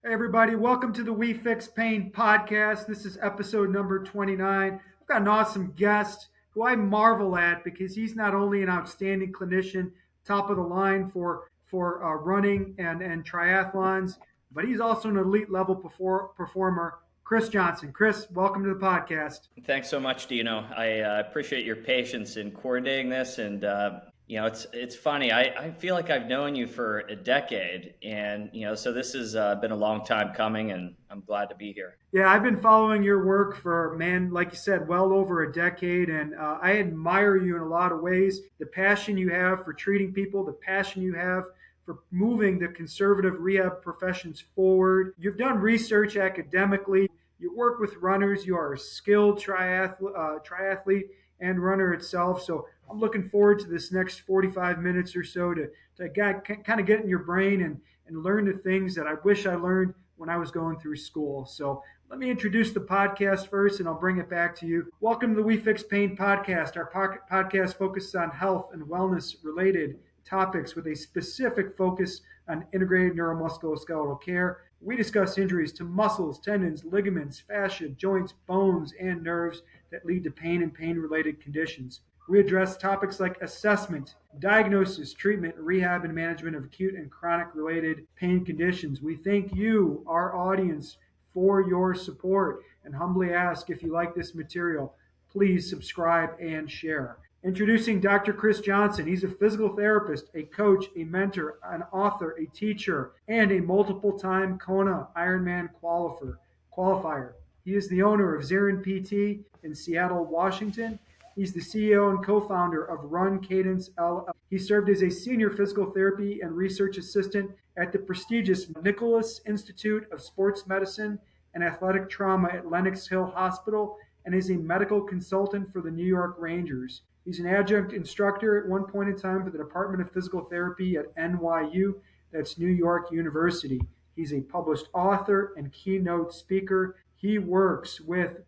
Hey everybody, welcome to the We Fix Pain podcast. This is episode number 29. I've got an awesome guest who I marvel at because he's not only an outstanding clinician, top of the line for running and triathlons, but he's also an elite level performer. Chris Johnson. Chris, welcome to the podcast. Thanks so much, Dino. I appreciate your patience in coordinating this, and it's funny. I feel like I've known you for a decade, and so this has been a long time coming, and I'm glad to be here. Yeah, I've been following your work for, man, like you said, well over a decade. And I admire you in a lot of ways. The passion you have for treating people, the passion you have for moving the conservative rehab professions forward. You've done research academically. You work with runners. You are a skilled triathlete and runner itself. So I'm looking forward to this next 45 minutes or so to kind of get in your brain and learn the things that I wish I learned when I was going through school. So let me introduce the podcast first, and I'll bring it back to you. Welcome to the We Fix Pain podcast. Our podcast focuses on health and wellness related topics with a specific focus on integrated neuromusculoskeletal care. We discuss injuries to muscles, tendons, ligaments, fascia, joints, bones, and nerves that lead to pain and pain related conditions. We address topics like assessment, diagnosis, treatment, rehab, and management of acute and chronic related pain conditions. We thank you, our audience, for your support and humbly ask if you like this material, please subscribe and share. Introducing Dr. Chris Johnson. He's a physical therapist, a coach, a mentor, an author, a teacher, and a multiple time Kona Ironman qualifier. He is the owner of Zarin PT in Seattle, Washington. He's the CEO and co-founder of Run Cadence LLC. He served as a senior physical therapy and research assistant at the prestigious Nicholas Institute of Sports Medicine and Athletic Trauma at Lenox Hill Hospital and is a medical consultant for the New York Rangers. He's an adjunct instructor at one point in time for the Department of Physical Therapy at NYU, that's New York University. He's a published author and keynote speaker. He works with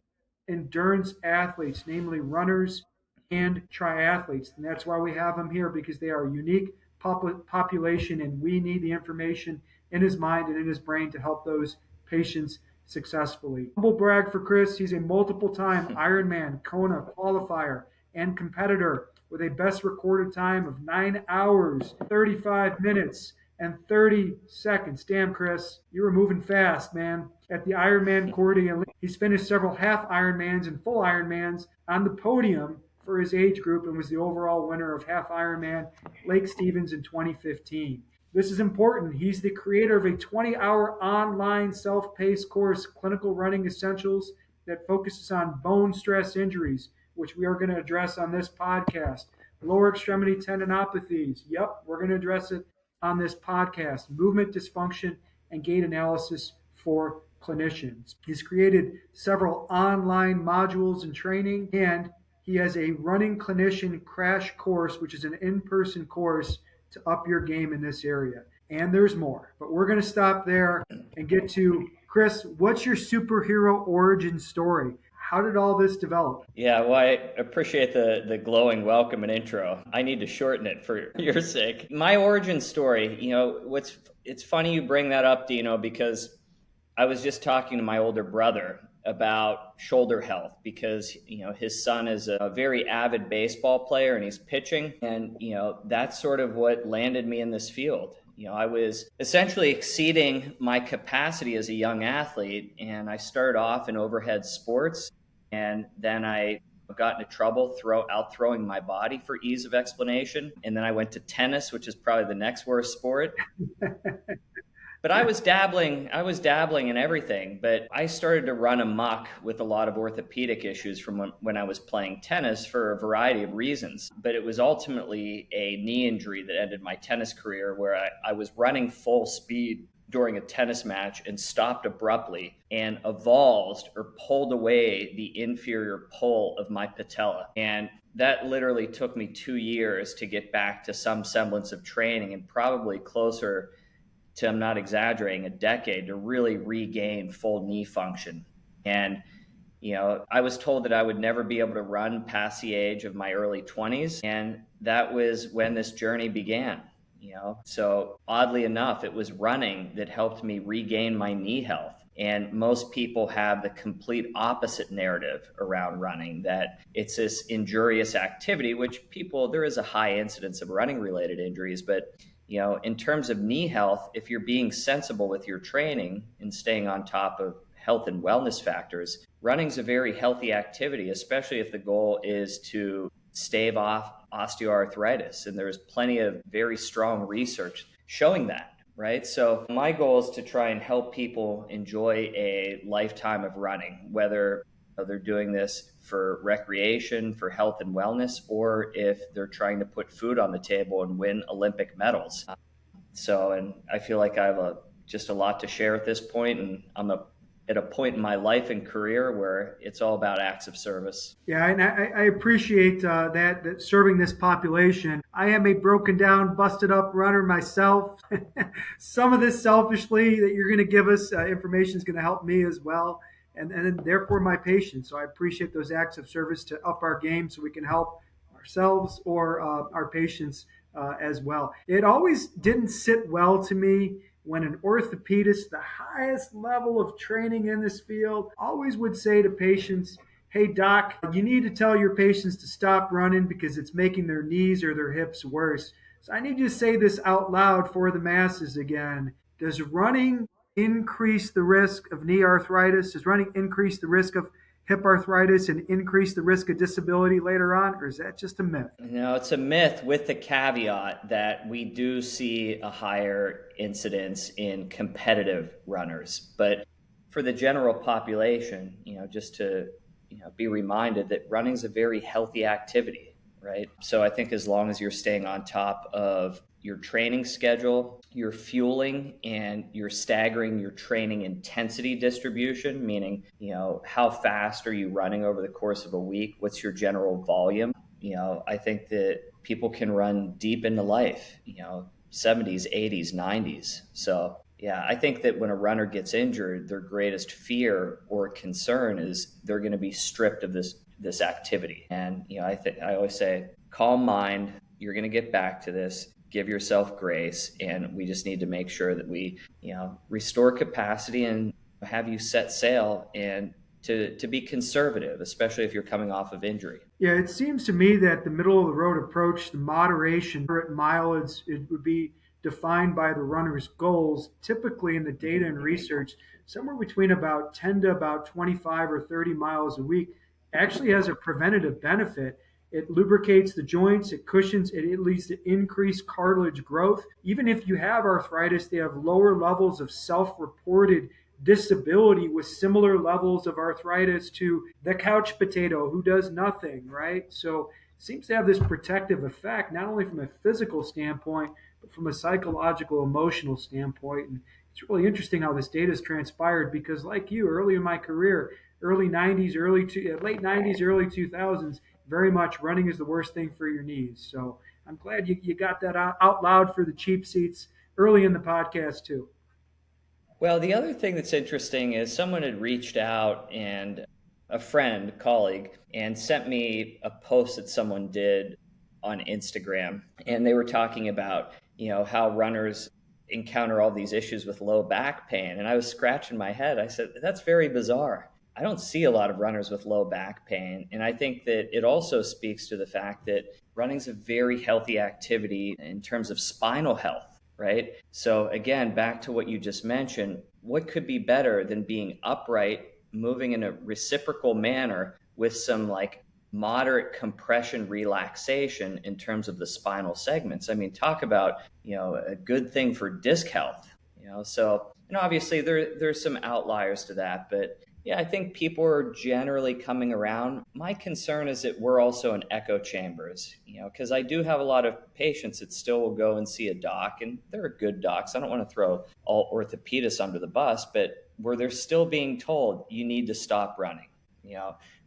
endurance athletes, namely runners and triathletes. And that's why we have him here, because they are a unique population and we need the information in his mind and in his brain to help those patients successfully. Humble brag for Chris, he's a multiple time Ironman Kona qualifier and competitor with a best recorded time of 9 hours, 35 minutes, and 30 seconds. Damn, Chris, you were moving fast, man. At the Ironman Kona, he's finished several half Ironmans and full Ironmans on the podium for his age group and was the overall winner of half Ironman Lake Stevens in 2015. This is important. He's the creator of a 20-hour online self-paced course, Clinical Running Essentials, that focuses on bone stress injuries, which we are going to address on this podcast. Lower extremity tendinopathies. Yep, we're going to address it on this podcast. Movement dysfunction and gait analysis for clinicians. He's created several online modules and training, and he has a running clinician crash course, which is an in-person course to up your game in this area. And there's more, but we're going to stop there and get to Chris. What's your superhero origin story? How did all this develop? Yeah, well, I appreciate the glowing welcome and intro. I need to shorten it for your sake. My origin story, it's funny you bring that up, Dino, because I was just talking to my older brother about shoulder health because, his son is a very avid baseball player and he's pitching. And, that's sort of what landed me in this field. I was essentially exceeding my capacity as a young athlete, and I started off in overhead sports, and then I got into trouble out throwing my body for ease of explanation. And then I went to tennis, which is probably the next worst sport. But I was dabbling in everything, but I started to run amok with a lot of orthopedic issues from when I was playing tennis for a variety of reasons. But it was ultimately a knee injury that ended my tennis career, where I was running full speed during a tennis match and stopped abruptly and avulsed or pulled away the inferior pole of my patella. And that literally took me 2 years to get back to some semblance of training, and probably closer to, I'm not exaggerating, a decade to really regain full knee function. And, I was told that I would never be able to run past the age of my early 20s. And that was when this journey began. So oddly enough, it was running that helped me regain my knee health. And most people have the complete opposite narrative around running, that it's this injurious activity, which there is a high incidence of running related injuries. But, in terms of knee health, if you're being sensible with your training and staying on top of health and wellness factors, running's a very healthy activity, especially if the goal is to stave off osteoarthritis. And there's plenty of very strong research showing that, right? So my goal is to try and help people enjoy a lifetime of running, whether they're doing this for recreation, for health and wellness, or if they're trying to put food on the table and win Olympic medals. And I feel like I have just a lot to share at this point, and at a point in my life and career where it's all about acts of service. Yeah, and I appreciate that serving this population. I am a broken down, busted up runner myself. Some of this selfishly that you're going to give us information is going to help me as well, and therefore my patients. So I appreciate those acts of service to up our game so we can help ourselves or our patients as well. It always didn't sit well to me when an orthopedist, the highest level of training in this field, always would say to patients, "Hey, doc, you need to tell your patients to stop running because it's making their knees or their hips worse." So I need you to say this out loud for the masses again. Does running increase the risk of knee arthritis? Does running increase the risk of hip arthritis and increase the risk of disability later on? Or is that just a myth? No, it's a myth, with the caveat that we do see a higher incidence in competitive runners. But for the general population, just to be reminded that running is a very healthy activity, right? So I think as long as you're staying on top of your training schedule, your fueling, and you're staggering your training intensity distribution, meaning, how fast are you running over the course of a week? What's your general volume? I think that people can run deep into life, 70s, 80s, 90s. So, yeah, I think that when a runner gets injured, their greatest fear or concern is they're going to be stripped of this activity. And, I always say, calm mind, you're going to get back to this. Give yourself grace, and we just need to make sure that we, restore capacity and have you set sail and to be conservative, especially if you're coming off of injury. Yeah, it seems to me that the middle of the road approach, the moderation at mileage, it would be defined by the runner's goals. Typically, in the data and research, somewhere between about 10 to about 25 or 30 miles a week actually has a preventative benefit. It lubricates the joints, it cushions, it leads to increased cartilage growth. Even if you have arthritis, they have lower levels of self reported disability with similar levels of arthritis to the couch potato who does nothing, right? So it seems to have this protective effect, not only from a physical standpoint, but from a psychological, emotional standpoint. And it's really interesting how this data has transpired because, like you, early in my career, early 90s, late 90s, early 2000s, very much running is the worst thing for your knees. So I'm glad you got that out loud for the cheap seats early in the podcast, too. Well, the other thing that's interesting is someone had reached out, and a friend, colleague, and sent me a post that someone did on Instagram. And they were talking about, how runners encounter all these issues with low back pain. And I was scratching my head. I said, that's very bizarre. I don't see a lot of runners with low back pain. And I think that it also speaks to the fact that running's a very healthy activity in terms of spinal health, right? So again, back to what you just mentioned, what could be better than being upright, moving in a reciprocal manner with some like moderate compression relaxation in terms of the spinal segments? I mean, talk about, a good thing for disc health, so, obviously there's some outliers to that, but yeah, I think people are generally coming around. My concern is that we're also in echo chambers, because I do have a lot of patients that still will go and see a doc, and they're good docs. I don't want to throw all orthopedists under the bus, but where they're still being told you need to stop running.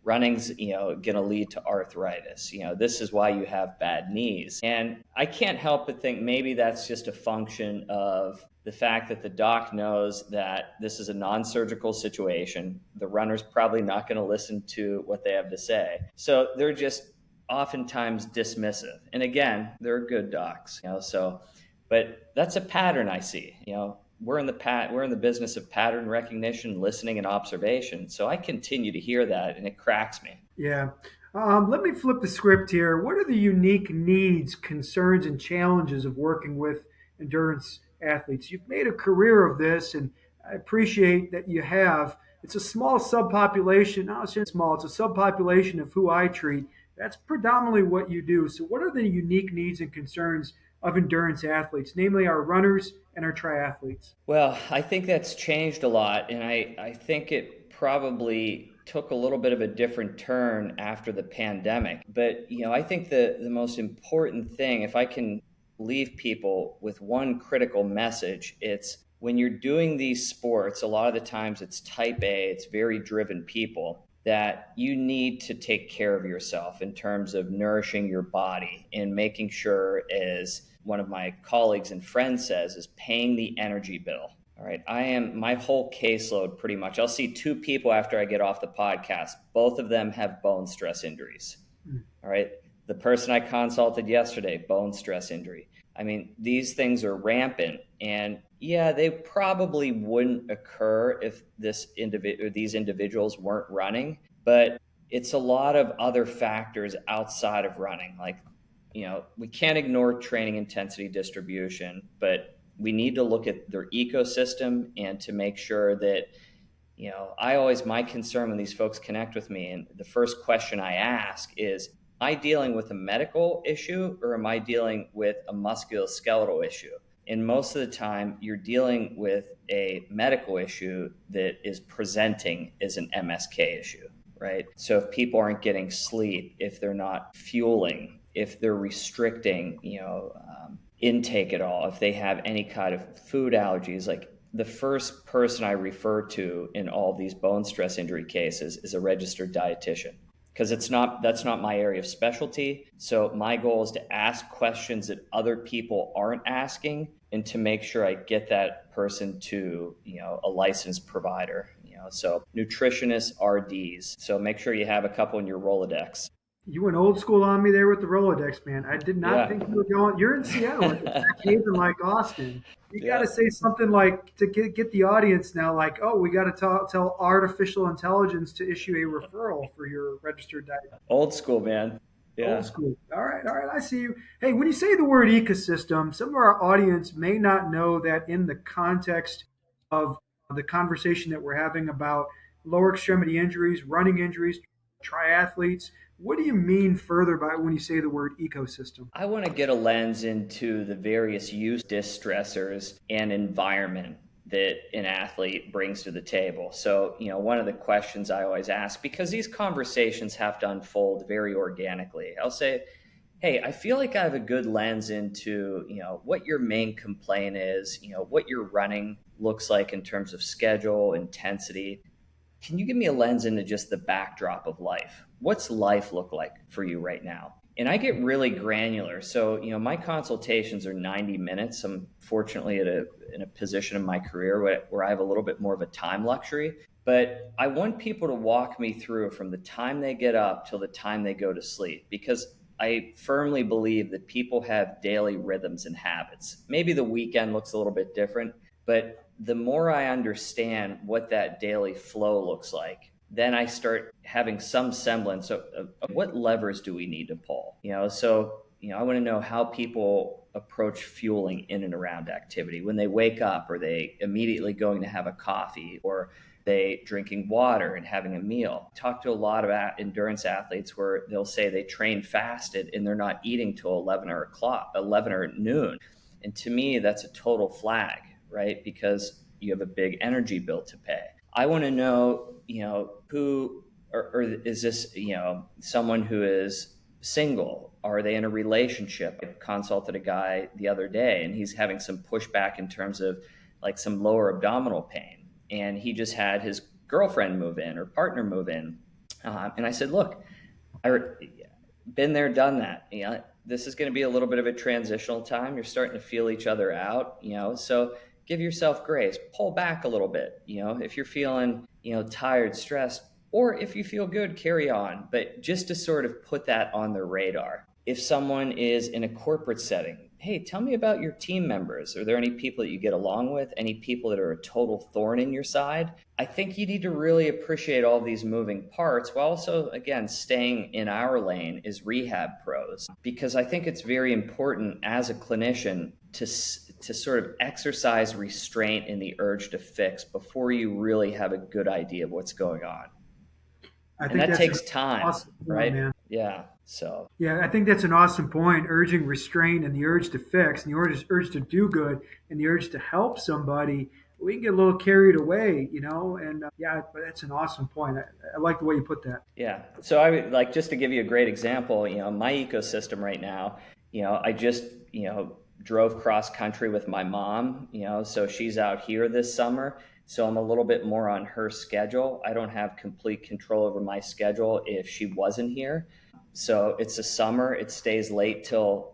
Running's, going to lead to arthritis. This is why you have bad knees. And I can't help but think maybe that's just a function of the fact that the doc knows that this is a non-surgical situation. The runner's probably not going to listen to what they have to say. So they're just oftentimes dismissive. And again, they're good docs, so But that's a pattern I see. We're in the business of pattern recognition, listening, and observation. So I continue to hear that, and it cracks me. Yeah. Let me flip the script here. What are the unique needs, concerns, and challenges of working with endurance athletes? You've made a career of this, and I appreciate that you have. It's a small subpopulation. No, it's just small. It's a subpopulation of who I treat. That's predominantly what you do. So, what are the unique needs and concerns of endurance athletes, namely our runners and our triathletes? Well, I think that's changed a lot, and I think it probably took a little bit of a different turn after the pandemic. But, I think the most important thing, if I can leave people with one critical message, it's when you're doing these sports, a lot of the times it's type A, it's very driven people, that you need to take care of yourself in terms of nourishing your body and making sure, as one of my colleagues and friends says, is paying the energy bill. All right. My whole caseload pretty much. I'll see two people after I get off the podcast. Both of them have bone stress injuries. All right. The person I consulted yesterday, bone stress injury. I mean, these things are rampant, and yeah, they probably wouldn't occur if these individuals weren't running, but it's a lot of other factors outside of running. Like, we can't ignore training intensity distribution, but we need to look at their ecosystem and to make sure that, my concern when these folks connect with me, and the first question I ask is, am I dealing with a medical issue or am I dealing with a musculoskeletal issue? And most of the time, you're dealing with a medical issue that is presenting as an MSK issue, right? So if people aren't getting sleep, if they're not fueling, if they're restricting, intake at all, if they have any kind of food allergies, like the first person I refer to in all these bone stress injury cases is a registered dietitian, because that's not my area of specialty. So my goal is to ask questions that other people aren't asking and to make sure I get that person to, a licensed provider. So nutritionists, RDs. So make sure you have a couple in your Rolodex. You went old school on me there with the Rolodex, man. I did not Yeah. think you were going. You're in Seattle. It's Black Haven, like Austin. You got Yeah. to say something like to get the audience now, like, oh, we got to tell artificial intelligence to issue a referral for your registered diet. Old school, man. Old Yeah. school. All right. I see you. Hey, when you say the word ecosystem, some of our audience may not know that in the context of the conversation that we're having about lower extremity injuries, running injuries, triathletes. What do you mean further by when you say the word ecosystem? I want to get a lens into the various use distressors and environment that an athlete brings to the table. So, one of the questions I always ask, because these conversations have to unfold very organically, I'll say, hey, I feel like I have a good lens into, what your main complaint is, what your running looks like in terms of schedule, intensity. Can you give me a lens into just the backdrop of life? What's life look like for you right now? And I get really granular. So, my consultations are 90 minutes. I'm fortunately in a position in my career where I have a little bit more of a time luxury. But I want people to walk me through from the time they get up till the time they go to sleep, because I firmly believe that people have daily rhythms and habits. Maybe the weekend looks a little bit different, but the more I understand what that daily flow looks like, then I start having some semblance of what levers do we need to pull. I want to know how people approach fueling in and around activity. When they wake up, are they immediately going to have a coffee, or they drinking water and having a meal? Talk to a lot of endurance athletes where they'll say they train fasted and they're not eating till 11 or noon. And to me, that's a total flag, right? Because you have a big energy bill to pay. I want to know, who, or is this, someone who is single? Are they in a relationship? I consulted a guy the other day and he's having some pushback in terms of like some lower abdominal pain. And he just had his girlfriend move in or partner move in. And I said, look, I been there, done that. This is going to be a little bit of a transitional time. You're starting to feel each other out, so give yourself grace, pull back a little bit. If you're feeling, tired, stressed, or if you feel good, carry on. But just to sort of put that on the radar. if someone is in a corporate setting, hey, tell me about your team members. Are there any people that you get along with? Any people that are a total thorn in your side? I think you need to really appreciate all these moving parts while also, again, staying in our lane is rehab pros, because I think it's very important as a clinician to sort of exercise restraint in the urge to fix before you really have a good idea of what's going on. I And think that that's an takes time, awesome point, right? man. Yeah. So, Yeah, I think that's an awesome point. Urging restraint and the urge to fix and the urge to do good and the urge to help somebody. We can get a little carried away, and yeah, but that's an awesome point. I like the way you put that. yeah. So I would like, just to give you a great example, my ecosystem right now, I just, drove cross country with my mom, so she's out here this summer. So I'm a little bit more on her schedule. I don't have complete control over my schedule if she wasn't here. So it's a summer. It stays late till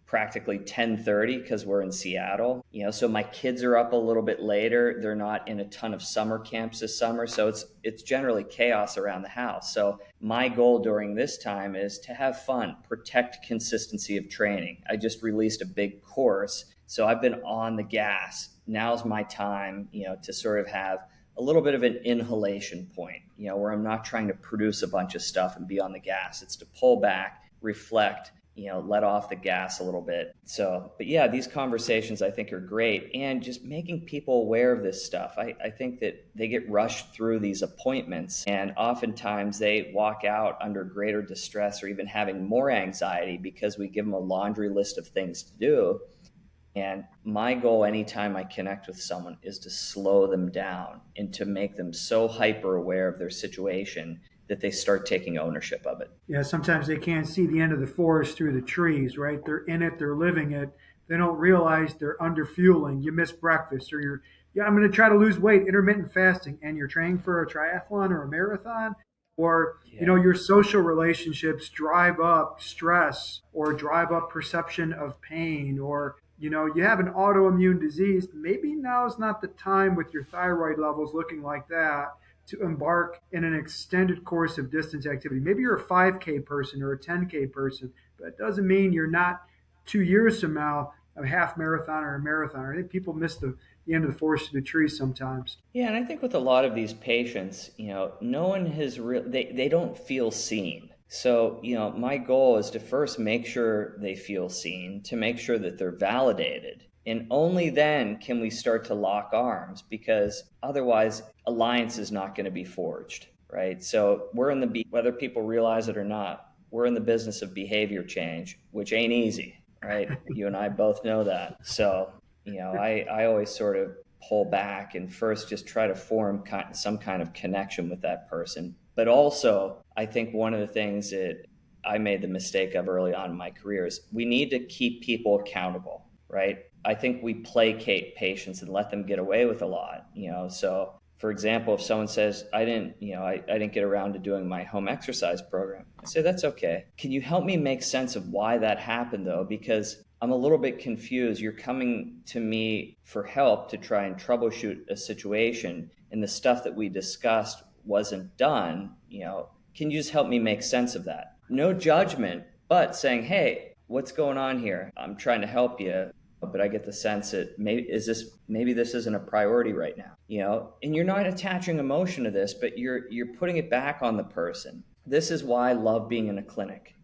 practically 10:30 because we're in Seattle. So my kids are up a little bit later. They're not in a ton of summer camps this summer, so it's generally chaos around the house. So my goal during this time is to have fun, protect consistency of training. I just released a big course, so I've been on the gas. Now's my time, to sort of have a little bit of an inhalation point, where I'm not trying to produce a bunch of stuff and be on the gas. It's to pull back, reflect, let off the gas a little bit. So, but yeah, these conversations I think are great. And just making people aware of this stuff. I think that they get rushed through these appointments, and oftentimes they walk out under greater distress or even having more anxiety because we give them a laundry list of things to do. And my goal anytime I connect with someone is to slow them down and to make them so hyper aware of their situation that they start taking ownership of it. Yeah, sometimes they can't see the end of the forest through the trees, right? They're in it, they're living it. They don't realize they're under fueling. You miss breakfast, or yeah, I'm going to try to lose weight, intermittent fasting, and you're training for a triathlon or a marathon, or Yeah. your social relationships drive up stress or drive up perception of pain, or you have an autoimmune disease. Maybe now is not the time with your thyroid levels looking like that to embark in an extended course of distance activity. Maybe you're a 5K person or a 10K person, but it doesn't mean you're not 2 years from now a half marathon or a marathon. I think people miss the end of the forest to the trees sometimes. Yeah, and I think with a lot of these patients, no one has they don't feel seen. So, my goal is to first make sure they feel seen, to make sure that they're validated. And only then can we start to lock arms, because otherwise alliance is not going to be forged, right? So, whether people realize it or not, we're in the business of behavior change, which ain't easy, right? You and I both know that. So, I always sort of pull back and first just try to form some kind of connection with that person. But also, I think one of the things that I made the mistake of early on in my career is we need to keep people accountable, right? I think we placate patients and let them get away with a lot, So, for example, if someone says, I didn't get around to doing my home exercise program, I say, that's okay. Can you help me make sense of why that happened, though? Because I'm a little bit confused. You're coming to me for help to try and troubleshoot a situation, and the stuff that we discussed wasn't done. Can you just help me make sense of that? No judgment, but saying, hey, what's going on here? I'm trying to help you, but I get the sense that maybe this isn't a priority right now. And you're not attaching emotion to this, but you're putting it back on the person. This is why I love being in a clinic.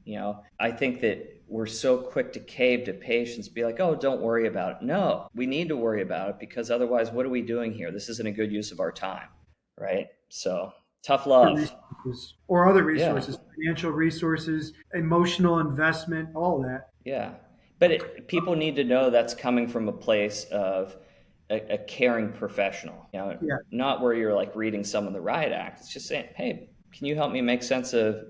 I think that we're so quick to cave to patients, be like, oh, don't worry about it. No, we need to worry about it, because otherwise, what are we doing here? This isn't a good use of our time, right? So, tough love. Resources or other Yeah, resources, financial resources, emotional investment, all that. yeah. But people need to know that's coming from a place of a caring professional, Yeah. not where you're like reading someone the riot act. It's just saying, hey, can you help me make sense of,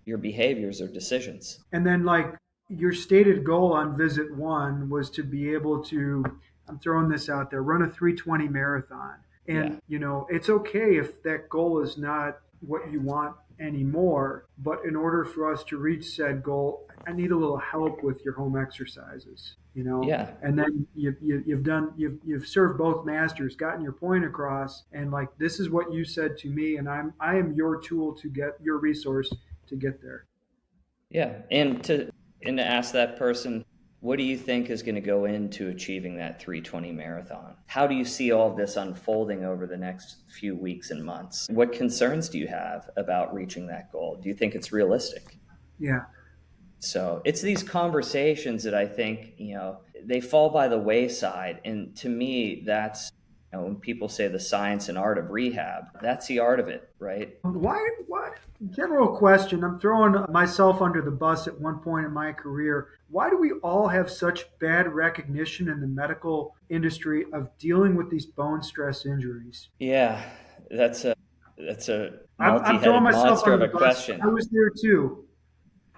your behaviors or decisions? And then, like, your stated goal on visit one was to be able to, I'm throwing this out there, run a 320 marathon. Yeah, And, it's okay if that goal is not what you want anymore. But in order for us to reach said goal, I need a little help with your home exercises. yeah. And then you've served both masters, gotten your point across, and like this is what you said to me, and I am your tool to get your resource to get there. Yeah, and to ask that person, what do you think is going to go into achieving that 320 marathon? How do you see all of this unfolding over the next few weeks and months? What concerns do you have about reaching that goal? Do you think it's realistic? Yeah. So it's these conversations that I think, they fall by the wayside. And to me, that's, when people say the science and art of rehab, that's the art of it, right? Why? General question. I'm throwing myself under the bus at one point in my career. Why do we all have such bad recognition in the medical industry of dealing with these bone stress injuries? Yeah, that's a that's a I'm throwing multi-headed myself monster under of the a bus. I question. was there too.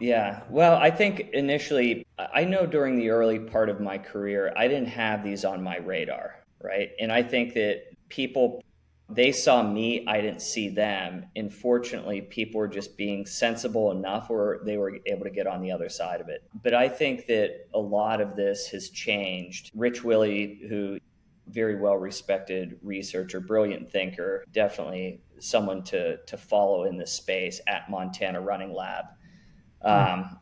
Yeah. Well, I think initially, I know during the early part of my career, I didn't have these on my radar, right? And I think that people, they saw me, I didn't see them. And fortunately, people were just being sensible enough where they were able to get on the other side of it. But I think that a lot of this has changed. Rich Willie, who very well respected researcher, brilliant thinker, definitely someone to follow in this space at Montana Running Lab, Hmm. um,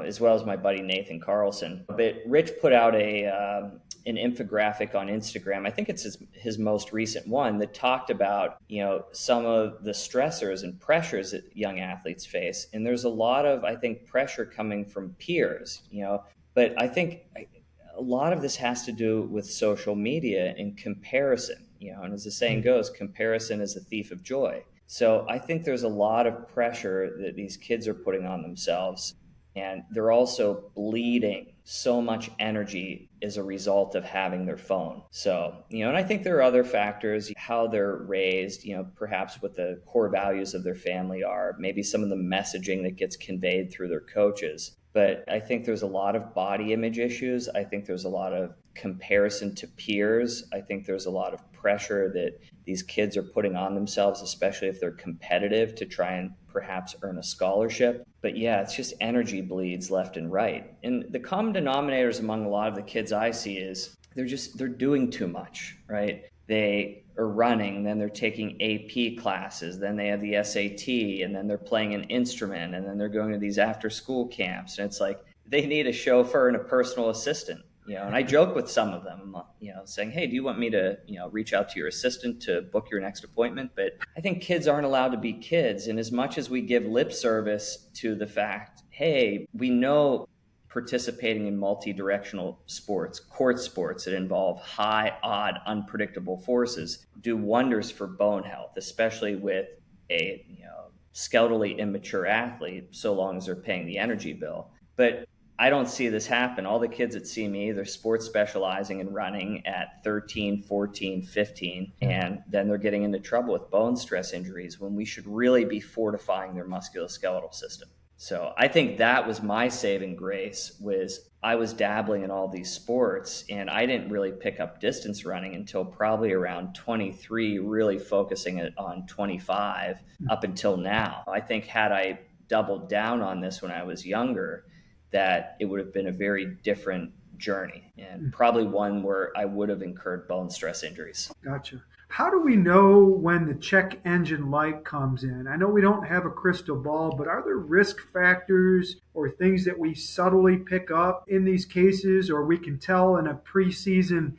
as well as my buddy Nathan Carlson. But Rich put out an infographic on Instagram. I think it's his most recent one that talked about some of the stressors and pressures that young athletes face. And there's a lot of, I think, pressure coming from peers. But I think a lot of this has to do with social media and comparison. And as the saying goes, comparison is a thief of joy. So I think there's a lot of pressure that these kids are putting on themselves, and they're also bleeding so much energy as a result of having their phone. So, and I think there are other factors, how they're raised, perhaps what the core values of their family are, maybe some of the messaging that gets conveyed through their coaches. But I think there's a lot of body image issues. I think there's a lot of comparison to peers. I think there's a lot of pressure that these kids are putting on themselves, especially if they're competitive, to try and perhaps earn a scholarship. But yeah, it's just energy bleeds left and right. And the common denominators among a lot of the kids I see is they're doing too much, right? They are running, then they're taking AP classes, then they have the SAT, and then they're playing an instrument, and then they're going to these after school camps. And it's like they need a chauffeur and a personal assistant. And I joke with some of them, saying, "Hey, do you want me to, reach out to your assistant to book your next appointment?" But I think kids aren't allowed to be kids. And as much as we give lip service to the fact, hey, we know participating in multi-directional sports, court sports that involve high, odd, unpredictable forces do wonders for bone health, especially with a, skeletally immature athlete, so long as they're paying the energy bill. But I don't see this happen. All the kids that see me, they're sports specializing in running at 13, 14, 15, and then they're getting into trouble with bone stress injuries when we should really be fortifying their musculoskeletal system. So I think that was my saving grace, was I was dabbling in all these sports, and I didn't really pick up distance running until probably around 23, really focusing it on 25 up until now. I think had I doubled down on this when I was younger, that it would have been a very different journey, and probably one where I would have incurred bone stress injuries. Gotcha. How do we know when the check engine light comes in? I know we don't have a crystal ball, but are there risk factors or things that we subtly pick up in these cases, or we can tell in a preseason,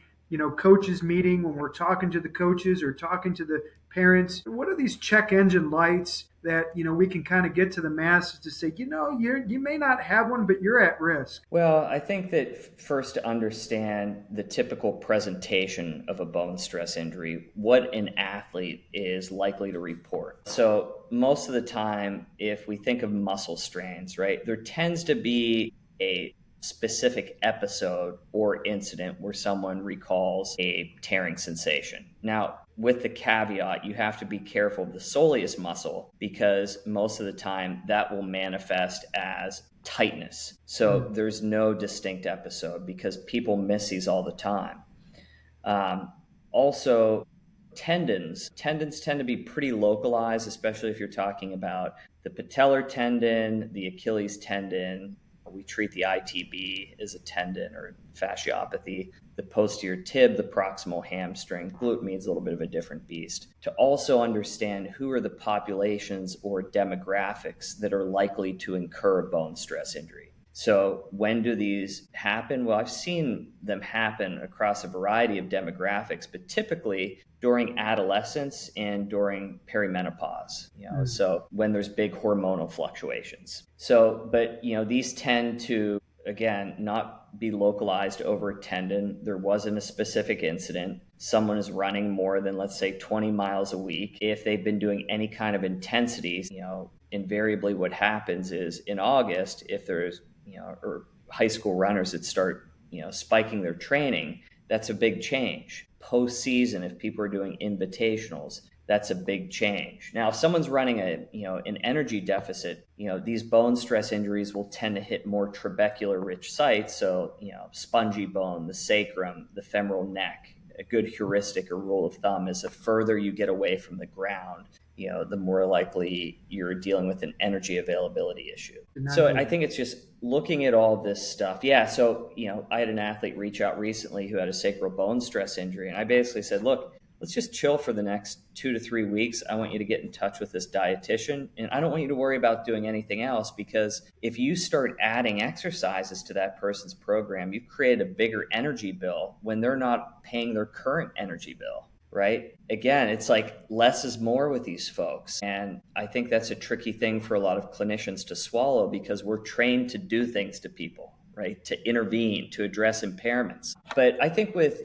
coaches meeting when we're talking to the coaches or talking to the parents? What are these check engine lights that we can kind of get to the masses to say, you may not have one, but you're at risk? Well, I think that first, to understand the typical presentation of a bone stress injury, what an athlete is likely to report. So, most of the time, if we think of muscle strains, right, there tends to be a specific episode or incident where someone recalls a tearing sensation. Now, with the caveat, you have to be careful of the soleus muscle, because most of the time that will manifest as tightness. So there's no distinct episode, because people miss these all the time. Also, tendons tend to be pretty localized, especially if you're talking about the patellar tendon, the Achilles tendon, we treat the ITB as a tendon or fasciopathy, the posterior tib, the proximal hamstring. Glute means a little bit of a different beast. To also understand who are the populations or demographics that are likely to incur a bone stress injury. So when do these happen? Well, I've seen them happen across a variety of demographics, but typically during adolescence and during perimenopause, Mm. so when there's big hormonal fluctuations. So, but these tend to, again, not be localized over a tendon. There wasn't a specific incident. Someone is running more than, let's say, 20 miles a week. If they've been doing any kind of intensity, invariably what happens is in August, if there's, or high school runners that start, spiking their training, that's a big change. Postseason, if people are doing invitationals, that's a big change. Now, if someone's running an energy deficit, these bone stress injuries will tend to hit more trabecular rich sites. So, spongy bone, the sacrum, the femoral neck. A good heuristic or rule of thumb is the further you get away from the ground, the more likely you're dealing with an energy availability issue. Not So I good. think it's just looking at all this stuff. Yeah. So, I had an athlete reach out recently who had a sacral bone stress injury. And I basically said, look, let's just chill for the next 2 to 3 weeks. I want you to get in touch with this dietitian. And I don't want you to worry about doing anything else, because if you start adding exercises to that person's program, you've created a bigger energy bill when they're not paying their current energy bill. Right? Again, it's like less is more with these folks. And I think that's a tricky thing for a lot of clinicians to swallow, because we're trained to do things to people, right? To intervene, to address impairments. But I think with,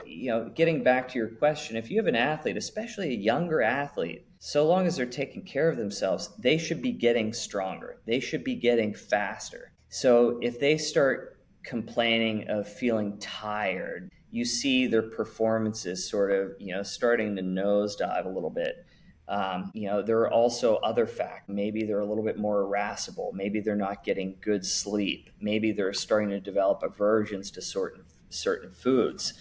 getting back to your question, if you have an athlete, especially a younger athlete, so long as they're taking care of themselves, they should be getting stronger. They should be getting faster. So if they start complaining of feeling tired, you see their performances sort of, starting to nosedive a little bit. There are also other factors. Maybe they're a little bit more irascible. Maybe they're not getting good sleep. Maybe they're starting to develop aversions to certain foods.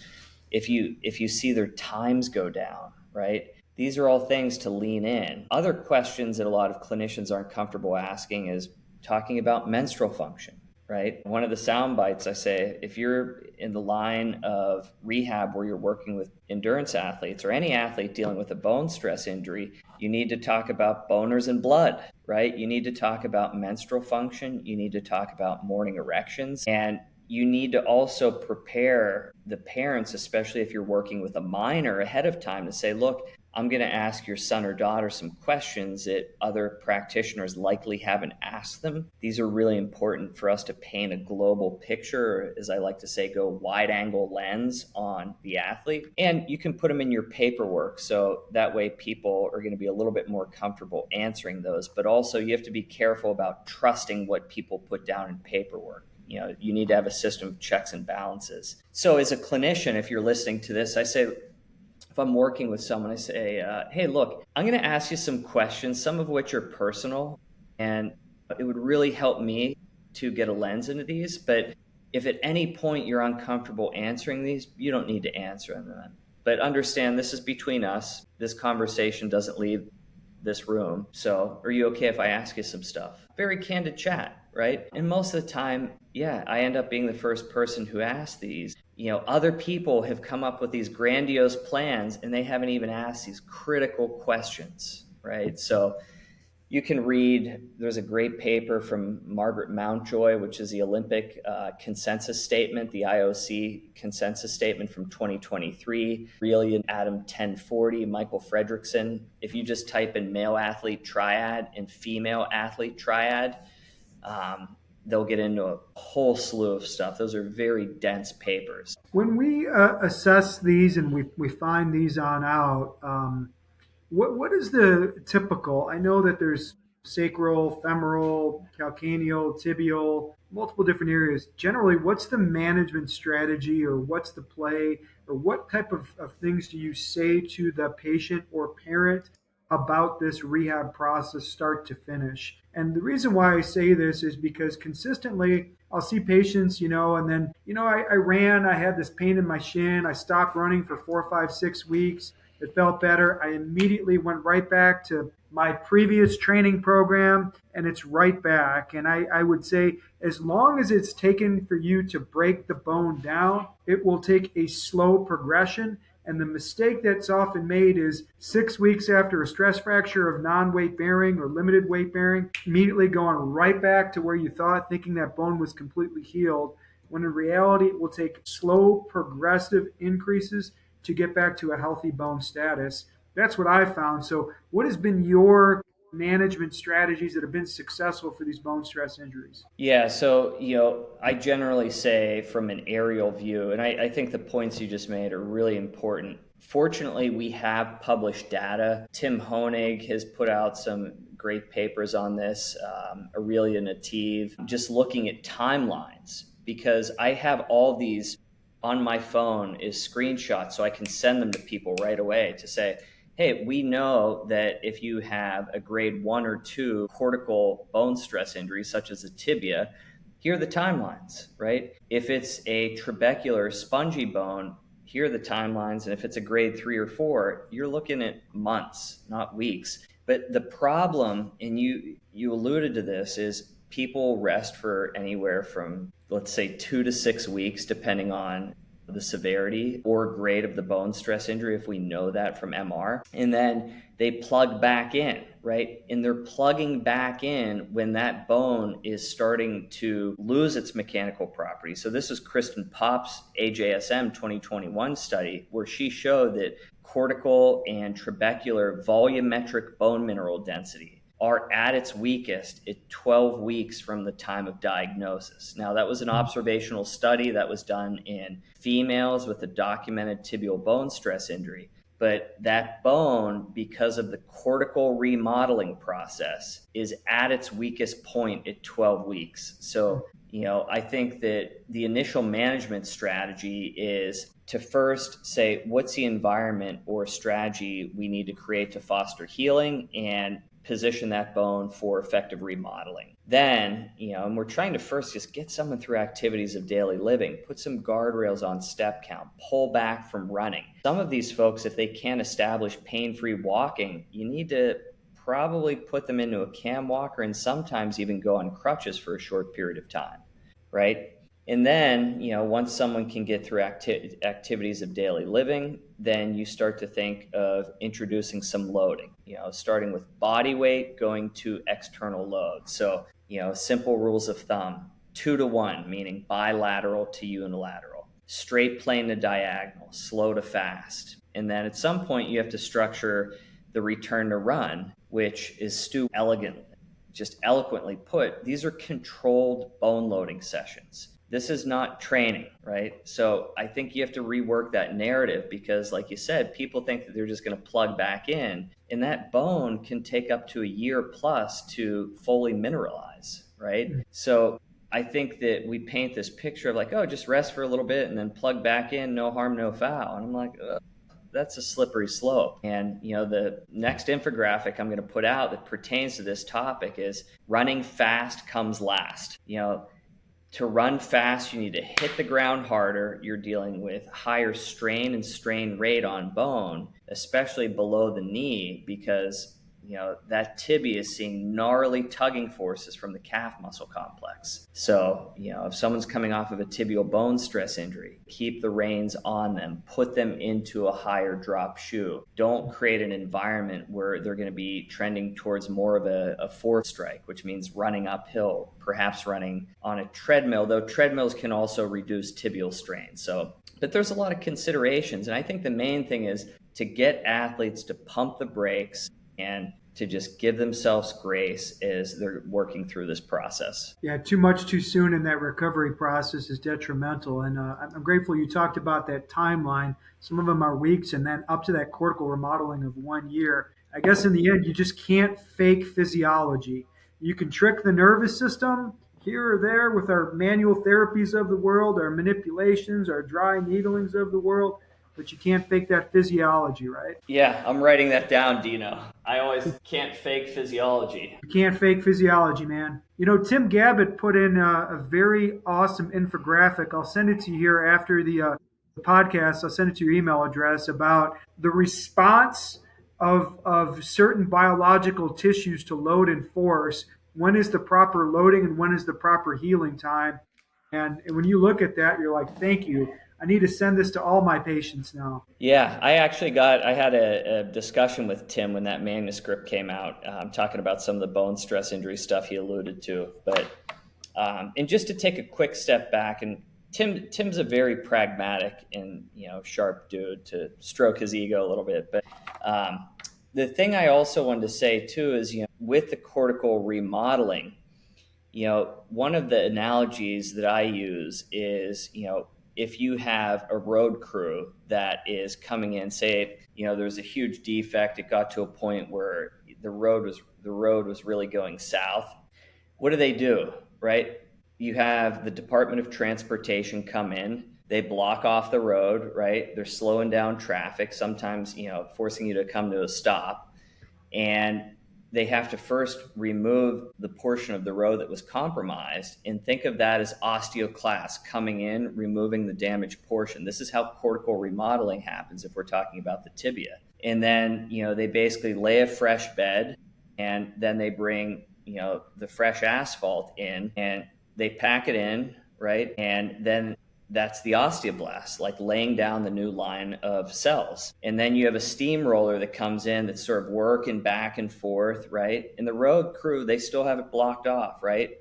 If you see their times go down, right? These are all things to lean in. Other questions that a lot of clinicians aren't comfortable asking is talking about menstrual function, right? One of the sound bites I say, if you're in the line of rehab where you're working with endurance athletes or any athlete dealing with a bone stress injury, you need to talk about boners and blood, right? You need to talk about menstrual function. You need to talk about morning erections. And you need to also prepare the parents, especially if you're working with a minor, ahead of time to say, look, I'm going to ask your son or daughter some questions that other practitioners likely haven't asked them. These are really important for us to paint a global picture, as I like to say, go wide angle lens on the athlete. And you can put them in your paperwork. So that way people are going to be a little bit more comfortable answering those. But also you have to be careful about trusting what people put down in paperwork. You need to have a system of checks and balances. So as a clinician, if you're listening to this, I say, if I'm working with someone, I say, hey, look, I'm going to ask you some questions, some of which are personal, and it would really help me to get a lens into these. But if at any point you're uncomfortable answering these, you don't need to answer them. But understand, this is between us. This conversation doesn't leave this room. So are you okay if I ask you some stuff? Very candid chat, right? And most of the time, yeah, I end up being the first person who asks these. Other people have come up with these grandiose plans and they haven't even asked these critical questions, right? So you can read, there's a great paper from Margaret Mountjoy, which is the Olympic consensus statement, the IOC consensus statement from 2023, really in Adam 1040, Michael Fredrickson. If you just type in male athlete triad and female athlete triad, they'll get into a whole slew of stuff. Those are very dense papers. When we assess these and we find these on out, what is the typical? I know that there's sacral, femoral, calcaneal, tibial, multiple different areas. Generally, what's the management strategy, or what's the play, or what type of things do you say to the patient or parent about this rehab process, start to finish? And the reason why I say this is because consistently I'll see patients, and then, I ran, I had this pain in my shin, I stopped running for 4, 5, 6 weeks. It felt better. I immediately went right back to my previous training program, and it's right back. And I would say, as long as it's taken for you to break the bone down, it will take a slow progression. And the mistake that's often made is 6 weeks after a stress fracture of non weight bearing or limited weight bearing, immediately going right back to where you thought, thinking that bone was completely healed, when in reality, it will take slow, progressive increases to get back to a healthy bone status. That's what I've found. So, what has been your management strategies that have been successful for these bone stress injuries? Yeah, so I generally say from an aerial view, and I think the points you just made are really important. Fortunately, we have published data. Tim Honig has put out some great papers on this, Aurelia Nativ, just looking at timelines, because I have all these on my phone is screenshots, so I can send them to people right away to say, hey, we know that if you have a grade 1 or 2 cortical bone stress injury, such as a tibia, here are the timelines, right? If it's a trabecular spongy bone, here are the timelines. And if it's a grade 3 or 4, you're looking at months, not weeks. But the problem, and you alluded to this, is people rest for anywhere from, let's say, 2 to 6 weeks, depending on the severity or grade of the bone stress injury, if we know that from MR. And then they plug back in, right? And they're plugging back in when that bone is starting to lose its mechanical properties. So this is Kristen Popp's AJSM 2021 study, where she showed that cortical and trabecular volumetric bone mineral density are at its weakest at 12 weeks from the time of diagnosis. Now, that was an observational study that was done in females with a documented tibial bone stress injury. But that bone, because of the cortical remodeling process, is at its weakest point at 12 weeks. So, I think that the initial management strategy is to first say, what's the environment or strategy we need to create to foster healing and position that bone for effective remodeling. Then, and we're trying to first just get someone through activities of daily living, put some guardrails on step count, pull back from running. Some of these folks, if they can't establish pain-free walking, you need to probably put them into a cam walker and sometimes even go on crutches for a short period of time, right? And then, once someone can get through activities of daily living, then you start to think of introducing some loading, starting with body weight, going to external load. So, simple rules of thumb, 2 to 1, meaning bilateral to unilateral, straight plane to diagonal, slow to fast. And then at some point you have to structure the return to run, which is Stu just eloquently put. These are controlled bone loading sessions. This is not training, right? So I think you have to rework that narrative, because like you said, people think that they're just going to plug back in, and that bone can take up to a year plus to fully mineralize, right? So I think that we paint this picture of like, oh, just rest for a little bit and then plug back in, no harm, no foul. And I'm like, that's a slippery slope. And the next infographic I'm going to put out that pertains to this topic is running fast comes last. To run fast, you need to hit the ground harder. You're dealing with higher strain and strain rate on bone, especially below the knee, because that tibia is seeing gnarly tugging forces from the calf muscle complex. So, if someone's coming off of a tibial bone stress injury, keep the reins on them, put them into a higher drop shoe. Don't create an environment where they're going to be trending towards more of a fourth strike, which means running uphill, perhaps running on a treadmill, though treadmills can also reduce tibial strain. So, but there's a lot of considerations. And I think the main thing is to get athletes to pump the brakes and to just give themselves grace as they're working through this process. Yeah, too much too soon in that recovery process is detrimental. And I'm grateful you talked about that timeline. Some of them are weeks, and then up to that cortical remodeling of 1 year. I guess in the end, you just can't fake physiology. You can trick the nervous system here or there with our manual therapies of the world, our manipulations, our dry needlings of the world, but you can't fake that physiology, right? Yeah, I'm writing that down, Dino. I always can't fake physiology. You can't fake physiology, man. Tim Gabbett put in a very awesome infographic. I'll send it to you here after the podcast. I'll send it to your email address about the response of certain biological tissues to load and force. When is the proper loading and when is the proper healing time? And when you look at that, you're like, thank you. I need to send this to all my patients now. Yeah, I had a discussion with Tim when that manuscript came out, talking about some of the bone stress injury stuff he alluded to. But and just to take a quick step back, and Tim's a very pragmatic and sharp dude, to stroke his ego a little bit. But the thing I also wanted to say too is, with the cortical remodeling, one of the analogies that I use is, if you have a road crew that is coming in, say, there's a huge defect, it got to a point where the road was really going south. What do? Right? You have the Department of Transportation come in, they block off the road, right? They're slowing down traffic, sometimes, forcing you to come to a stop. And they have to first remove the portion of the road that was compromised, and think of that as osteoclasts coming in, removing the damaged portion. This is how cortical remodeling happens if we're talking about the tibia. And then, they basically lay a fresh bed, and then they bring, the fresh asphalt in, and they pack it in, right? And then that's the osteoblast, like laying down the new line of cells. And then you have a steamroller that comes in that's sort of working back and forth, right? And the road crew, they still have it blocked off, right?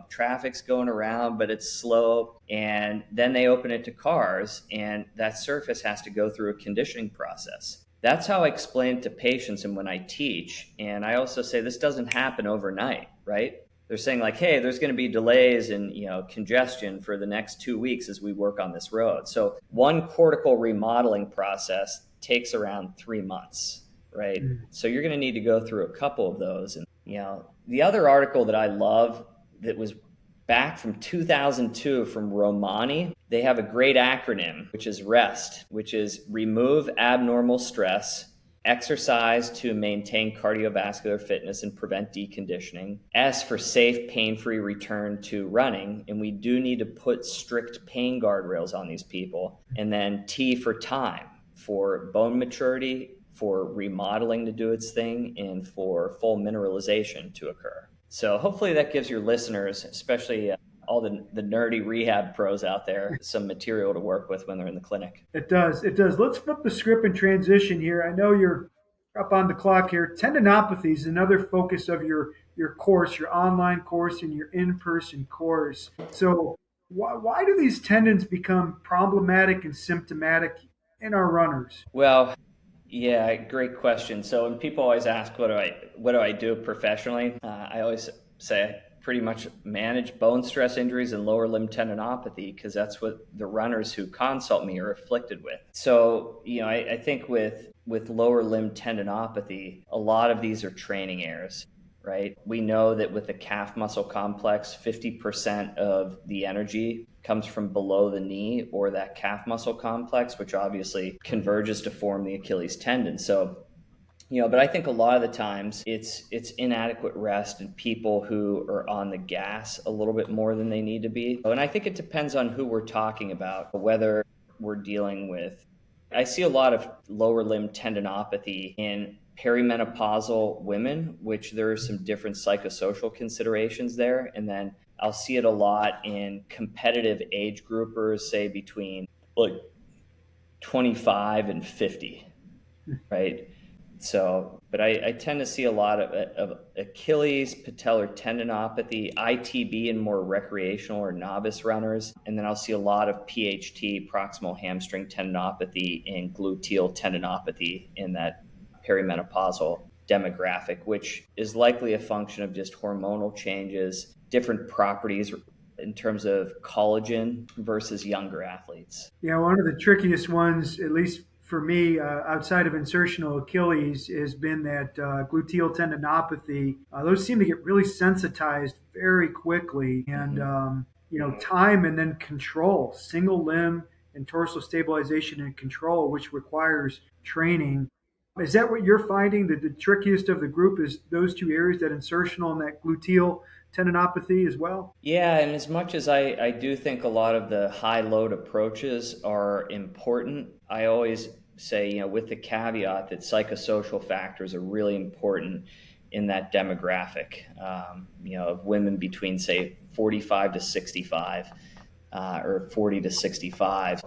Traffic's going around, but it's slow. And then they open it to cars, and that surface has to go through a conditioning process. That's how I explain it to patients and when I teach. And I also say this doesn't happen overnight, right? They're saying like, hey, there's going to be delays and congestion for the next 2 weeks as we work on this road. So one cortical remodeling process takes around 3 months, right? So you're going to need to go through a couple of those. And the other article that I love, that was back from 2002 from Romani, they have a great acronym, which is REST, which is remove abnormal stress, exercise to maintain cardiovascular fitness and prevent deconditioning. S for safe, pain-free return to running. And we do need to put strict pain guardrails on these people. And then T for time, for bone maturity, for remodeling to do its thing, and for full mineralization to occur. So hopefully that gives your listeners, especially all the nerdy rehab pros out there, some material to work with when they're in the clinic. It does. It does. Let's flip the script and transition here. I know you're up on the clock here. Tendinopathy is another focus of your course, your online course, and your in-person course. So, why do these tendons become problematic and symptomatic in our runners? Well, yeah, great question. So when people always ask, what do I do professionally? I always say I pretty much manage bone stress injuries and lower limb tendinopathy, because that's what the runners who consult me are afflicted with. So, I think with lower limb tendinopathy, a lot of these are training errors, right? We know that with the calf muscle complex, 50% of the energy comes from below the knee or that calf muscle complex, which obviously converges to form the Achilles tendon. So, but I think a lot of the times it's inadequate rest and people who are on the gas a little bit more than they need to be. And I think it depends on who we're talking about, whether we're dealing with. I see a lot of lower limb tendinopathy in perimenopausal women, which there are some different psychosocial considerations there. And then I'll see it a lot in competitive age groupers, say between like 25 and 50, right? So, but I tend to see a lot of Achilles, patellar tendinopathy, ITB in more recreational or novice runners. And then I'll see a lot of PHT, proximal hamstring tendinopathy, and gluteal tendinopathy in that perimenopausal demographic, which is likely a function of just hormonal changes, different properties in terms of collagen versus younger athletes. Yeah, one of the trickiest ones, at least for me, outside of insertional Achilles, has been that gluteal tendinopathy. Those seem to get really sensitized very quickly, and time and then control, single limb and dorsal stabilization and control, which requires training. Is that what you're finding? That the trickiest of the group is those two areas, that insertional and that gluteal tendinopathy as well? Yeah, and as much as I do think a lot of the high load approaches are important, I always say, with the caveat that psychosocial factors are really important in that demographic, of women between, say, 45 to 65 or 40 to 65.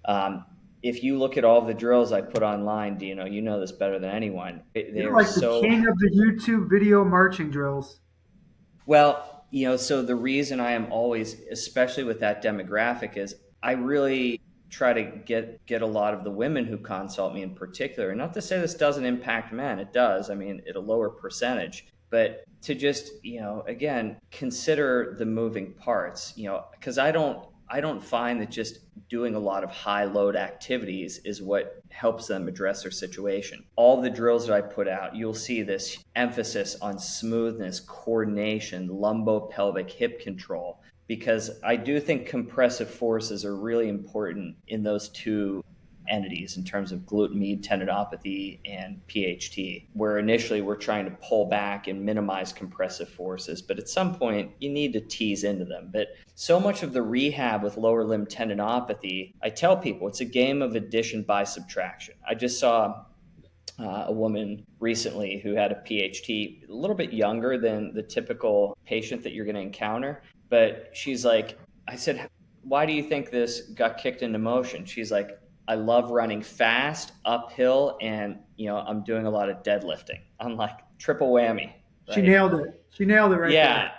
Um, if you look at all the drills I put online, Dino, you know this better than anyone. You're They're like the so king of the YouTube video marching drills. well, so the reason I am always, especially with that demographic, is I really try to get a lot of the women who consult me in particular. Not to say this doesn't impact men, it does. I mean, at a lower percentage, but to just, again, consider the moving parts, because I don't find that just doing a lot of high load activities is what helps them address their situation. All the drills that I put out, you'll see this emphasis on smoothness, coordination, lumbo-pelvic hip control, because I do think compressive forces are really important in those two entities in terms of glute med tendinopathy and PHT, where initially we're trying to pull back and minimize compressive forces, but at some point you need to tease into them. But so much of the rehab with lower limb tendinopathy, I tell people it's a game of addition by subtraction. I just saw a woman recently who had a PHT, a little bit younger than the typical patient that you're going to encounter. But she's like, I said, why do you think this got kicked into motion? She's like, I love running fast uphill and, I'm doing a lot of deadlifting. I'm like, triple whammy, She right? nailed it. She nailed it right there. Yeah,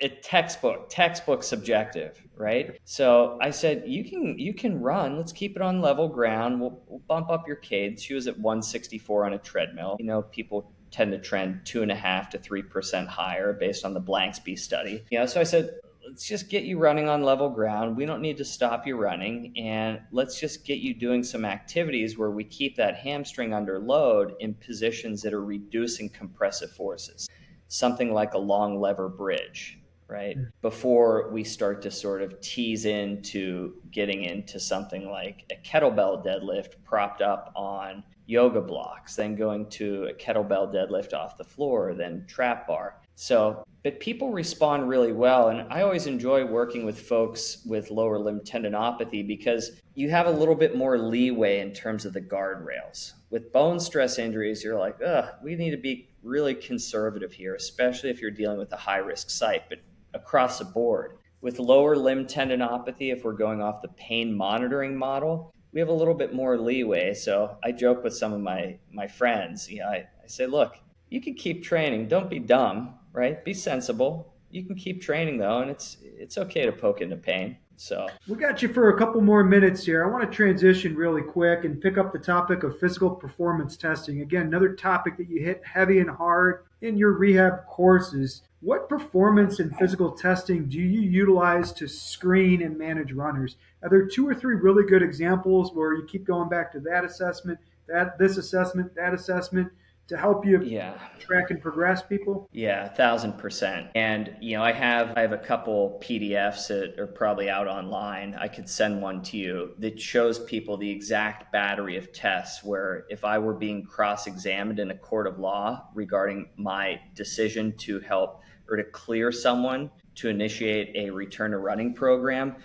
it textbook subjective, right? So I said, you can run. Let's keep it on level ground. We'll bump up your cadence. She was at 164 on a treadmill. People tend to trend 2.5 to 3% higher based on the Blanksby study. So I said, let's just get you running on level ground. We don't need to stop you running, and let's just get you doing some activities where we keep that hamstring under load in positions that are reducing compressive forces, something like a long lever bridge, right? Before we start to sort of tease into getting into something like a kettlebell deadlift propped up on yoga blocks, then going to a kettlebell deadlift off the floor, then trap bar. So, but people respond really well. And I always enjoy working with folks with lower limb tendinopathy because you have a little bit more leeway in terms of the guardrails. With bone stress injuries, you're like, we need to be really conservative here, especially if you're dealing with a high risk site. But across the board, with lower limb tendinopathy, if we're going off the pain monitoring model, we have a little bit more leeway. So I joke with some of my friends, I say, look, you can keep training. Don't be dumb, right? Be sensible. You can keep training though, and it's okay to poke into pain. So We got you for a couple more minutes here. I want to transition really quick and pick up the topic of physical performance testing. Again, another topic that you hit heavy and hard in your rehab courses. What performance and physical testing do you utilize to screen and manage runners? Are there two or three really good examples where you keep going back to that assessment, that assessment to help you yeah, track and progress people? Yeah, 1,000%. And I have a couple PDFs that are probably out online. I could send one to you that shows people the exact battery of tests where if I were being cross-examined in a court of law regarding my decision to help or to clear someone to initiate a return to running program,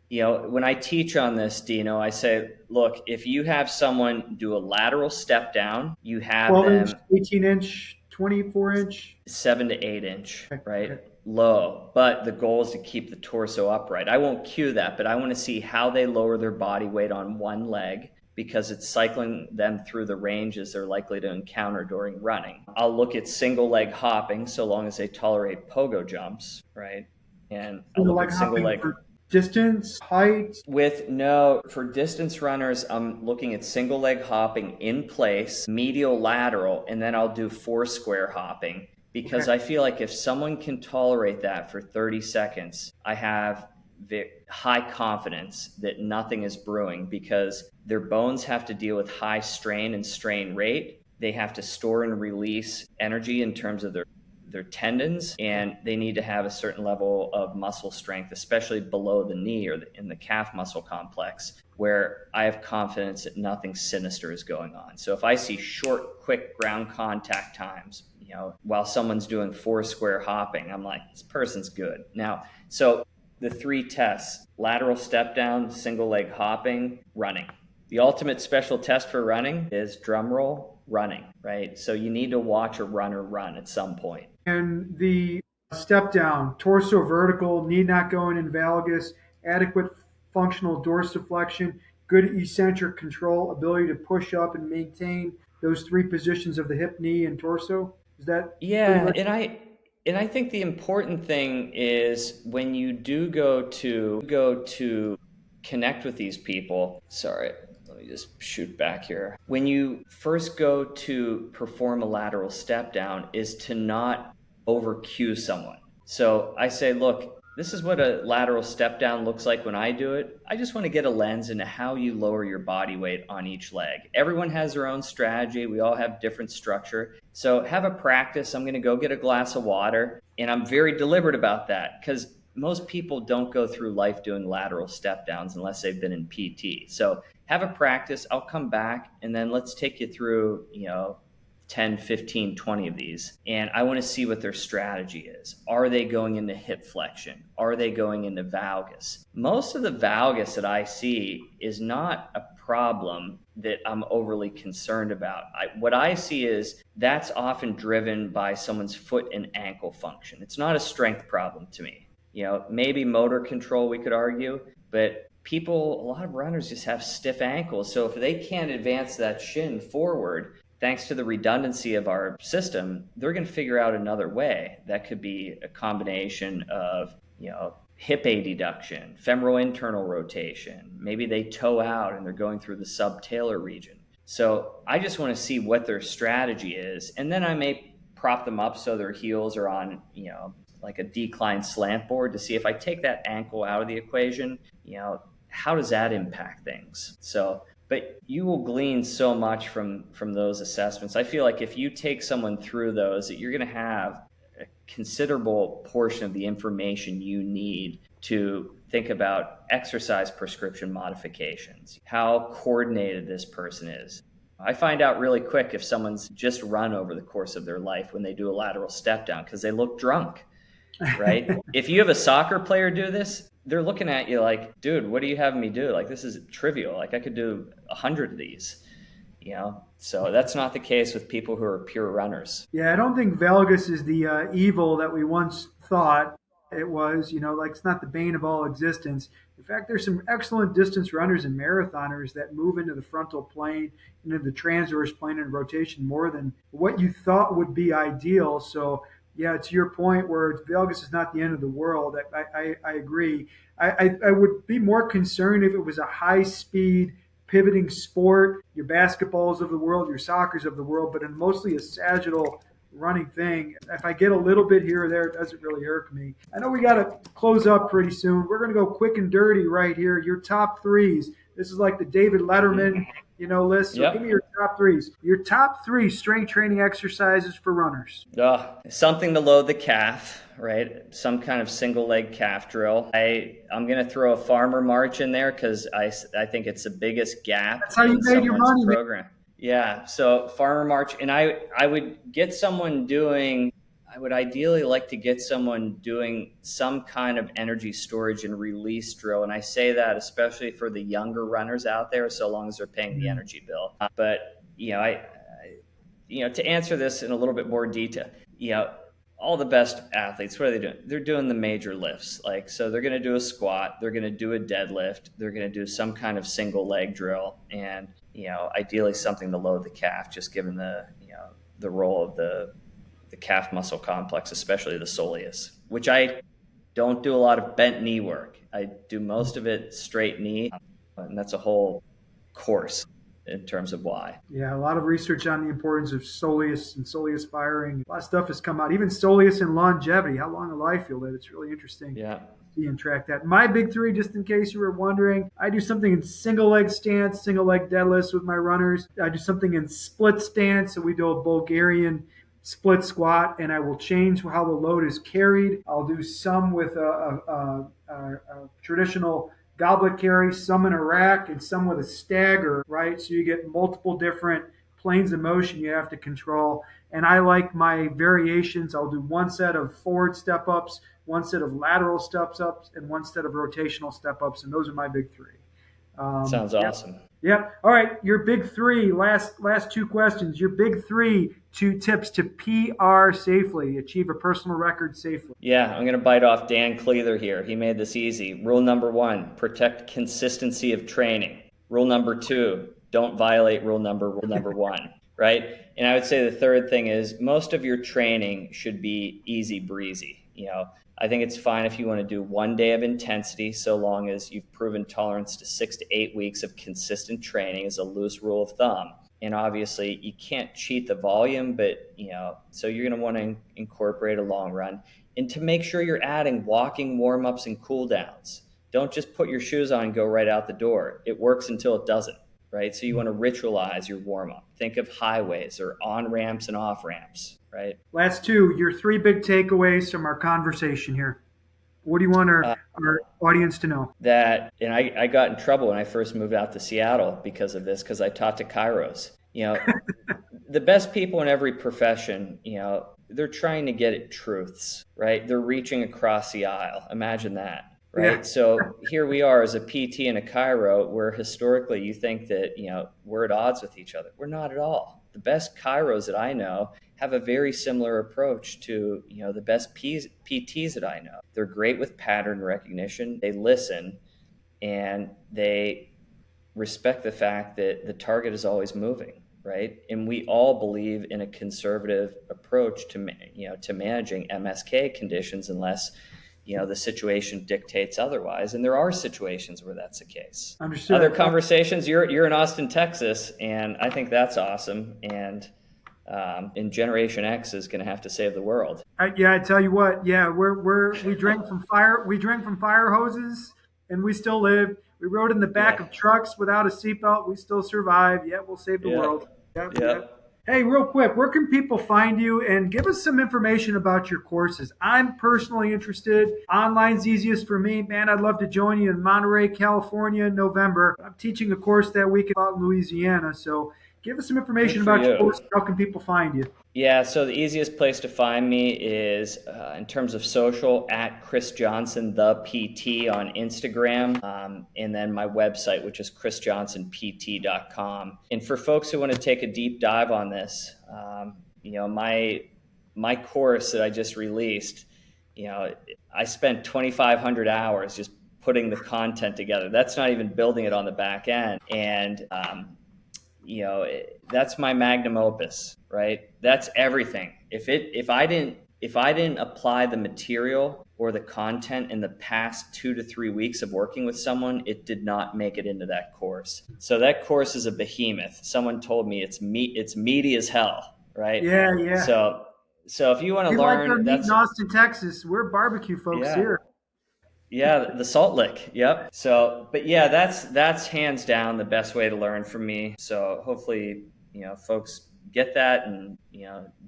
when I teach on this, Dino, I say, look, if you have someone do a lateral step down, you have 12 inch, them 18-inch, 24-inch? 7 to 8 inch, Okay, right? okay. Low. But the goal is to keep the torso upright. I won't cue that, but I want to see how they lower their body weight on one leg because it's cycling them through the ranges they're likely to encounter during running. I'll look at single leg hopping so long as they tolerate pogo jumps, right? And I'll look Like at single hopping leg for distance, height. with no, for distance runners, I'm looking at single leg hopping in place, medial lateral, and then I'll do four square hopping because Okay. I feel like if someone can tolerate that for 30 seconds, I have high confidence that nothing is brewing because their bones have to deal with high strain and strain rate. They have to store and release energy in terms of their their tendons, and they need to have a certain level of muscle strength, especially below the knee or in the calf muscle complex, where I have confidence that nothing sinister is going on. So if I see short, quick ground contact times, while someone's doing 4 square hopping, I'm like, this person's good. Now, so the 3 tests: lateral step down, single leg hopping, running. The ultimate special test for running is, drum roll, running, right? So you need to watch a runner run at some point. And the step down, torso vertical, need not go in valgus, adequate functional dorsiflexion, good eccentric control, ability to push up and maintain those three positions of the hip, knee, and torso. Is that pretty Yeah, much? and I think the important thing is, when you do go to connect with these people. Sorry, let me just shoot back here. When you first go to perform a lateral step down, is to not over cue someone. So I say, look, this is what a lateral step down looks like when I do it. I just want to get a lens into how you lower your body weight on each leg. Everyone has their own strategy. We all have different structure. So have a practice. I'm going to go get a glass of water. And I'm very deliberate about that, because most people don't go through life doing lateral step downs unless they've been in PT. So have a practice. I'll come back, and then let's take you through, 10, 15, 20 of these. And I want to see what their strategy is. Are they going into hip flexion? Are they going into valgus? Most of the valgus that I see is not a problem that I'm overly concerned about. What I see is that's often driven by someone's foot and ankle function. It's not a strength problem to me. Maybe motor control, we could argue, but a lot of runners just have stiff ankles. So if they can't advance that shin forward, thanks to the redundancy of our system, they're going to figure out another way. That could be a combination of, hip adduction, femoral internal rotation. Maybe they toe out and they're going through the subtalar region. So I just want to see what their strategy is. And then I may prop them up so their heels are on, like a decline slant board, to see, if I take that ankle out of the equation, how does that impact things? So, but you will glean so much from those assessments. I feel like if you take someone through those, that you're going to have a considerable portion of the information you need to think about exercise prescription modifications, how coordinated this person is. I find out really quick if someone's just run over the course of their life when they do a lateral step down, because they look drunk, right? If you have a soccer player do this, they're looking at you like, dude, what are you having me do? Like, this is trivial. Like, I could do 100 of these, So that's not the case with people who are pure runners. Yeah, I don't think valgus is the evil that we once thought it was. Like, it's not the bane of all existence. In fact, there's some excellent distance runners and marathoners that move into the frontal plane, into the transverse plane and rotation more than what you thought would be ideal. So, yeah, to your point, where valgus is not the end of the world, I agree. I would be more concerned if it was a high speed pivoting sport, your basketballs of the world, your soccers of the world, but in mostly a sagittal running thing. If I get a little bit here or there, it doesn't really irk me. I know we got to close up pretty soon. We're going to go quick and dirty right here. Your top threes. This is like the David Letterman, list. So give me Yep. your top threes. Your top three strength training exercises for runners. Something to load the calf, right? Some kind of single leg calf drill. I'm going to throw a farmer march in there, because I think it's the biggest gap That's how you in made your someone's money, man. program. Yeah, so farmer march, and I would get someone doing. I would ideally like to get someone doing some kind of energy storage and release drill, and I say that especially for the younger runners out there, so long as they're paying the energy bill. But to answer this in a little bit more detail, all the best athletes, what are they doing? They're doing the major lifts. Like, so they're going to do a squat, they're going to do a deadlift, they're going to do some kind of single leg drill, and, ideally something to load the calf, just given the role of the calf muscle complex, especially the soleus, which I don't do a lot of bent knee work. I do most of it straight knee, and that's a whole course in terms of why. Yeah, a lot of research on the importance of soleus and soleus firing. A lot of stuff has come out, even soleus and longevity, how long a life you'll live. It's really interesting Yeah. to see and track that. My big three, just in case you were wondering, I do something in single leg stance, single leg deadlifts with my runners. I do something in split stance, so we do a Bulgarian split squat, and I will change how the load is carried. I'll do some with a traditional goblet carry, some in a rack, and some with a stagger, right? So you get multiple different planes of motion you have to control. And I like my variations. I'll do one set of forward step ups, one set of lateral steps ups, and one set of rotational step ups. And those are my big three. Sounds Yep. awesome. Yep. All right. Your big three. Last two questions. Your big three. Two tips to PR safely, achieve a personal record safely. Yeah, I'm going to bite off Dan Cleather here. He made this easy. Rule number 1, protect consistency of training. Rule number 2, don't violate rule number 1, right? And I would say the third thing is most of your training should be easy breezy. I think it's fine if you want to do 1 day of intensity, so long as you've proven tolerance to 6 to 8 weeks of consistent training is a loose rule of thumb. And obviously you can't cheat the volume, but so you're going to want to incorporate a long run, and to make sure you're adding walking warm-ups and cool downs. Don't just put your shoes on and go right out the door. It works until it doesn't, right? So you want to ritualize your warm-up. Think of highways or on ramps and off ramps, right? Last two, your three big takeaways from our conversation here. What do you want our audience to know? And I got in trouble when I first moved out to Seattle because of this, because I taught to chiros. The best people in every profession, they're trying to get at truths, right? They're reaching across the aisle. Imagine that, right? Yeah. So here we are as a PT and a chiro, where historically you think that, we're at odds with each other. We're not at all. The best chiros that I know have a very similar approach to, the best PTs that I know. They're great with pattern recognition. They listen, and they respect the fact that the target is always moving, right? And we all believe in a conservative approach to managing MSK conditions, unless the situation dictates otherwise. And there are situations where that's the case. Understood. Other conversations, you're in Austin, Texas, and I think that's awesome. And Generation X is going to have to save the world. I tell you what. Yeah, we drank from fire hoses, and we still live. We rode in the back of trucks without a seatbelt. We still survive. Yeah, we'll save the world. Yep. Hey, real quick, where can people find you, and give us some information about your courses? I'm personally interested. Online's easiest for me. Man, I'd love to join you in Monterey, California in November. I'm teaching a course that week out in Louisiana. So give us some information about your course. How can people find you? Yeah, so the easiest place to find me is, in terms of social, at Chris Johnson, the PT on Instagram, and then my website, which is chrisjohnsonpt.com. And for folks who want to take a deep dive on this, my course that I just released, I spent 2,500 hours just putting the content together. That's not even building it on the back end. And that's my magnum opus, right? That's everything. If I didn't apply the material or the content in the past 2 to 3 weeks of working with someone, it did not make it into that course. So that course is a behemoth. Someone told me it's meaty as hell, right? Yeah. So if you want to learn, like meat in Austin, Texas. We're barbecue folks here. Yeah, the Salt Lick. Yep. So, but yeah, that's hands down the best way to learn from me. So hopefully, folks get that and,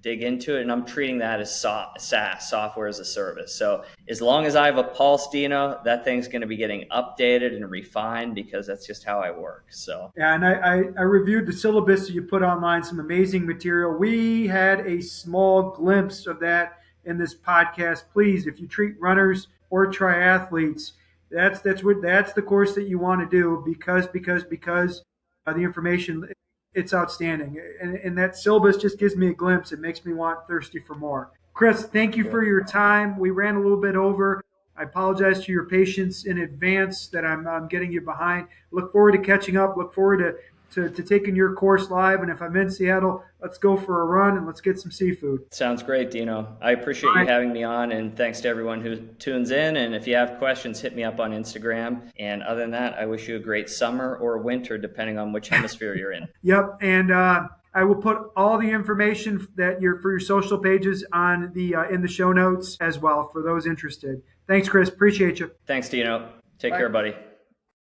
dig into it. And I'm treating that as SaaS, software as a service. So as long as I have a pulse, Dino, that thing's going to be getting updated and refined, because that's just how I work. So yeah, and I reviewed the syllabus that you put online, some amazing material. We had a small glimpse of that in this podcast. Please, if you treat runners or triathletes, that's the course that you want to do, because the information, it's outstanding, and that syllabus just gives me a glimpse. It makes me thirsty for more. Chris, thank you for your time. We ran a little bit over. I apologize to your patience in advance that I'm getting you behind. Look forward to catching up. Look forward to taking your course live. And if I'm in Seattle, let's go for a run and let's get some seafood. Sounds great, Dino. I appreciate you having me on, and thanks to everyone who tunes in. And if you have questions, hit me up on Instagram. And other than that, I wish you a great summer or winter, depending on which hemisphere you're in. Yep. And I will put all the information that for your social pages on in the show notes as well for those interested. Thanks, Chris. Appreciate you. Thanks, Dino. Take care, buddy.